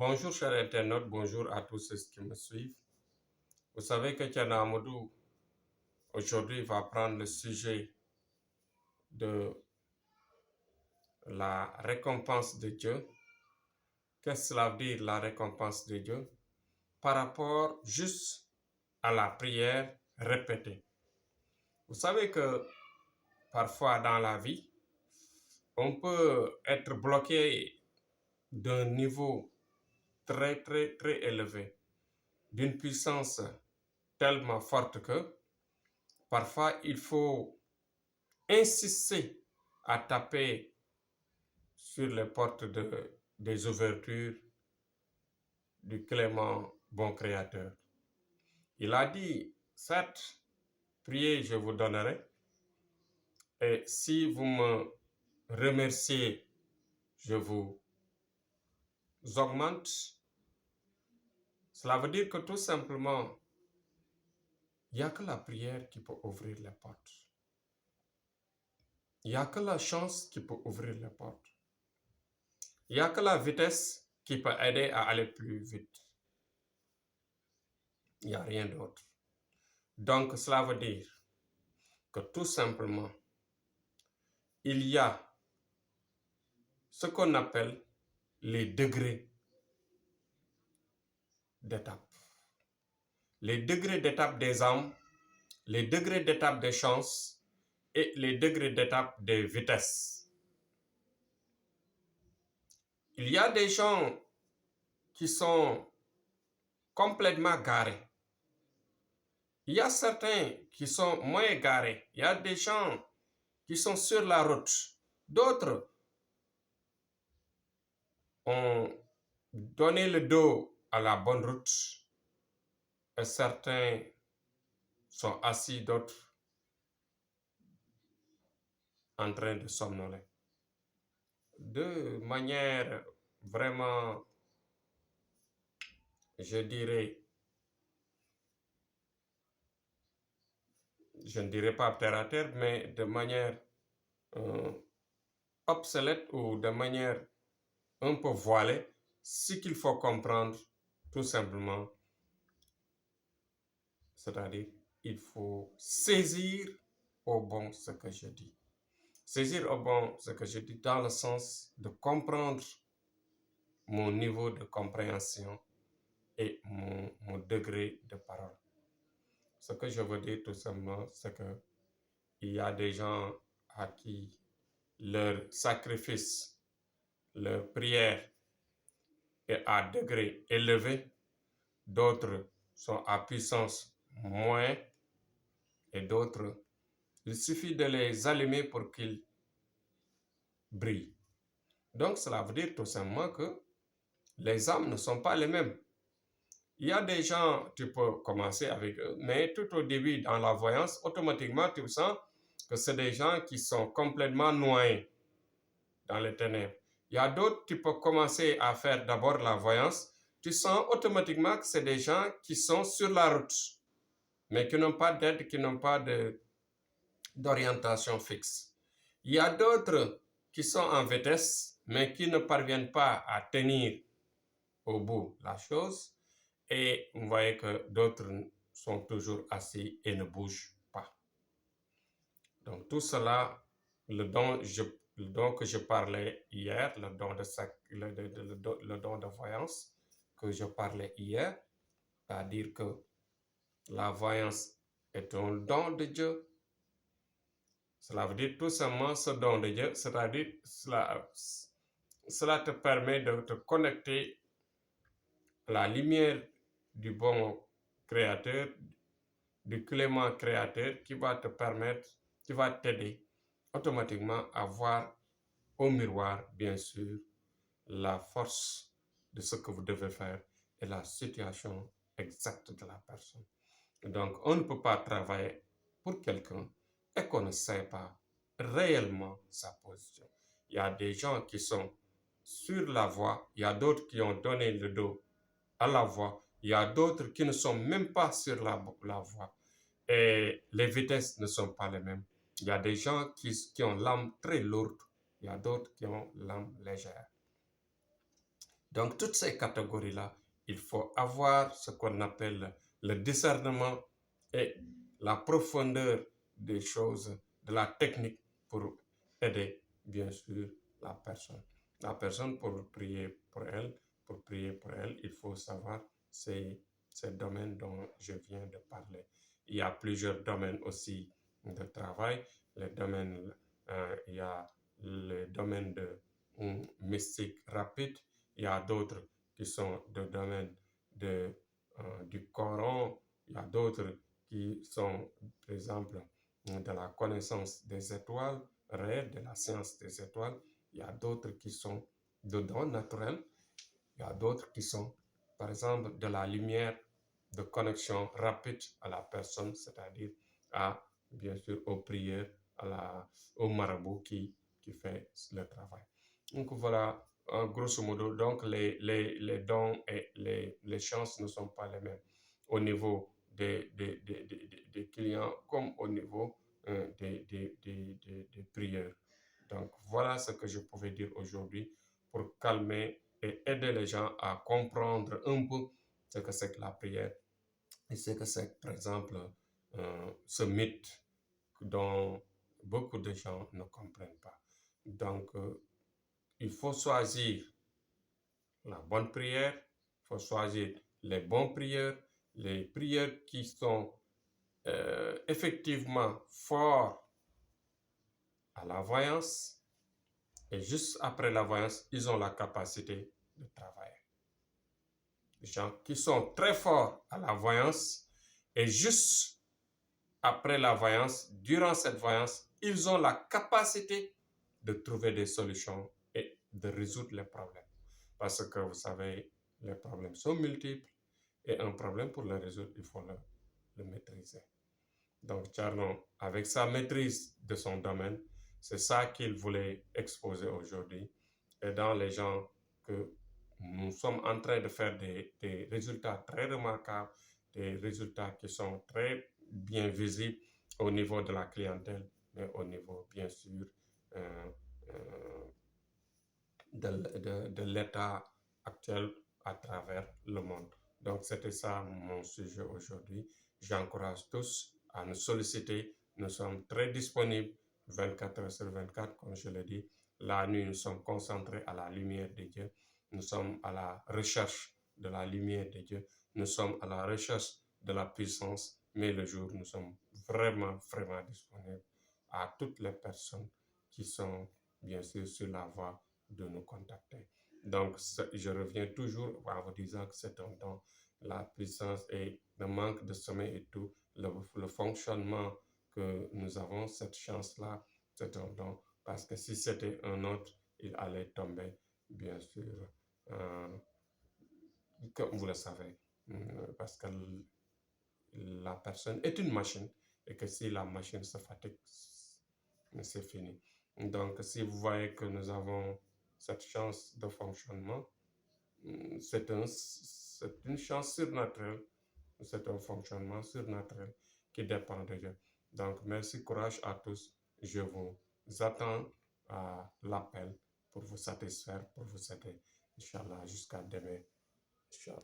Bonjour chers internautes, bonjour à tous ceux qui me suivent. Vous savez que Tiana Amadou aujourd'hui va prendre le sujet de la récompense de Dieu. Qu'est-ce que cela veut dire la récompense de Dieu? Par rapport juste à la prière répétée. Vous savez que parfois dans la vie, on peut être bloqué d'un niveau très élevé, d'une puissance tellement forte que parfois il faut insister à taper sur les portes des ouvertures du clément bon créateur. Il a dit, certes, priez, je vous donnerai, et si vous me remerciez, je vous augmente. Cela veut dire que tout simplement, il n'y a que la prière qui peut ouvrir les portes. Il n'y a que la chance qui peut ouvrir les portes. Il n'y a que la vitesse qui peut aider à aller plus vite. Il n'y a rien d'autre. Donc, cela veut dire que tout simplement, il y a ce qu'on appelle les degrés d'étape. Les degrés d'étape des âmes, les degrés d'étape des chances et les degrés d'étape des vitesses. Il y a des gens qui sont complètement garés. Il y a certains qui sont moins garés. Il y a des gens qui sont sur la route. D'autres ont donné le dos à la bonne route. Et certains sont assis, d'autres en train de somnoler. De manière vraiment, je dirais, je ne dirais pas terre à terre, mais de manière obsolète ou de manière un peu voilée, ce qu'il faut comprendre tout simplement, c'est-à-dire il faut saisir au bon ce que je dis. Saisir au bon ce que je dis dans le sens de comprendre mon niveau de compréhension et mon degré de parole. Ce que je veux dire tout simplement, c'est que il y a des gens à qui leur sacrifice, leur prière est à degré élevé, d'autres sont à puissance moins et d'autres, il suffit de les allumer pour qu'ils brillent. Donc cela veut dire tout simplement que les âmes ne sont pas les mêmes. Il y a des gens, tu peux commencer avec eux, mais tout au début dans la voyance, automatiquement tu sens que c'est des gens qui sont complètement noyés dans les ténèbres. Il y a d'autres, tu peux commencer à faire d'abord la voyance, tu sens automatiquement que c'est des gens qui sont sur la route, mais qui n'ont pas d'aide, qui n'ont pas d'orientation fixe. Il y a d'autres qui sont en vitesse, mais qui ne parviennent pas à tenir au bout la chose. Et vous voyez que d'autres sont toujours assis et ne bougent pas. Donc tout cela, le don que je parlais hier, le don de voyance que je parlais hier, c'est-à-dire que la voyance est un don de Dieu. Cela veut dire tout simplement ce don de Dieu, c'est-à-dire cela te permet de te connecter à la lumière du bon créateur, du clément créateur qui va te permettre, qui va t'aider automatiquement à voir au miroir, bien sûr, la force de ce que vous devez faire et la situation exacte de la personne. Donc, on ne peut pas travailler pour quelqu'un et qu'on ne sait pas réellement sa position. Il y a des gens qui sont sur la voie, il y a d'autres qui ont donné le dos à la voie, il y a d'autres qui ne sont même pas sur la voie. Et les vitesses ne sont pas les mêmes. Il y a des gens qui ont l'âme très lourde, il y a d'autres qui ont l'âme légère. Donc, toutes ces catégories-là, il faut avoir ce qu'on appelle le discernement et la profondeur des choses, de la technique pour aider, bien sûr, la personne. La personne, pour prier pour elle, il faut savoir ces domaines dont je viens de parler. Il y a plusieurs domaines aussi de travail. Il y a le domaine de mystique rapide. Il y a d'autres qui sont de domaine du Coran. Il y a d'autres qui sont, par exemple, de la connaissance des étoiles réelles, de la science des étoiles. Il y a d'autres qui sont de dons naturels. Il y a d'autres qui sont, par exemple, de la lumière, de connexion rapide à la personne, c'est-à-dire bien sûr, aux prières, au marabout qui fait le travail. Donc voilà, grosso modo, donc les dons et les chances ne sont pas les mêmes au niveau des clients comme au niveau des prières. Donc voilà ce que je pouvais dire aujourd'hui pour calmer et aider les gens à comprendre un peu ce que c'est que la prière et ce que c'est, par exemple, ce mythe dont beaucoup de gens ne comprennent pas. Donc, il faut choisir la bonne prière, il faut choisir les bons prières, les prières qui sont effectivement forts à la voyance, et juste après la voyance, ils ont la capacité de travailler. Les gens qui sont très forts à la voyance, et juste après la voyance, durant cette voyance, ils ont la capacité de trouver des solutions et de résoudre les problèmes. Parce que vous savez, les problèmes sont multiples et un problème pour le résoudre, il faut le maîtriser. Donc, Tcherno, avec sa maîtrise de son domaine, c'est ça qu'il voulait exposer aujourd'hui, aidant les gens que nous sommes en train de faire des résultats très remarquables, des résultats qui sont très bien visibles au niveau de la clientèle, mais au niveau, bien sûr, euh, euh, de l'état actuel à travers le monde. Donc, c'était ça mon sujet aujourd'hui. J'encourage tous à nous solliciter. Nous sommes très disponibles 24 heures sur 24, comme je l'ai dit. La nuit, nous sommes concentrés à la lumière de Dieu. Nous sommes à la recherche de la lumière de Dieu. Nous sommes à la recherche de la puissance. Mais le jour, nous sommes vraiment, vraiment disponibles à toutes les personnes qui sont, bien sûr, sur la voie de nous contacter. Donc, je reviens toujours en vous disant que c'est un don. La puissance et le manque de sommeil et tout, le fonctionnement que nous avons, cette chance-là, c'est un don. Parce que si c'était un autre, il allait tomber, bien sûr, comme vous le savez. Parce que la personne est une machine et que si la machine se fatigue, c'est fini. Donc, si vous voyez que nous avons cette chance de fonctionnement, c'est une chance surnaturelle, c'est un fonctionnement surnaturel qui dépend de Dieu. Donc, merci, courage à tous. Je vous attends à l'appel pour vous satisfaire, pour vous aider, Inch'Allah, jusqu'à demain. Inch'Allah.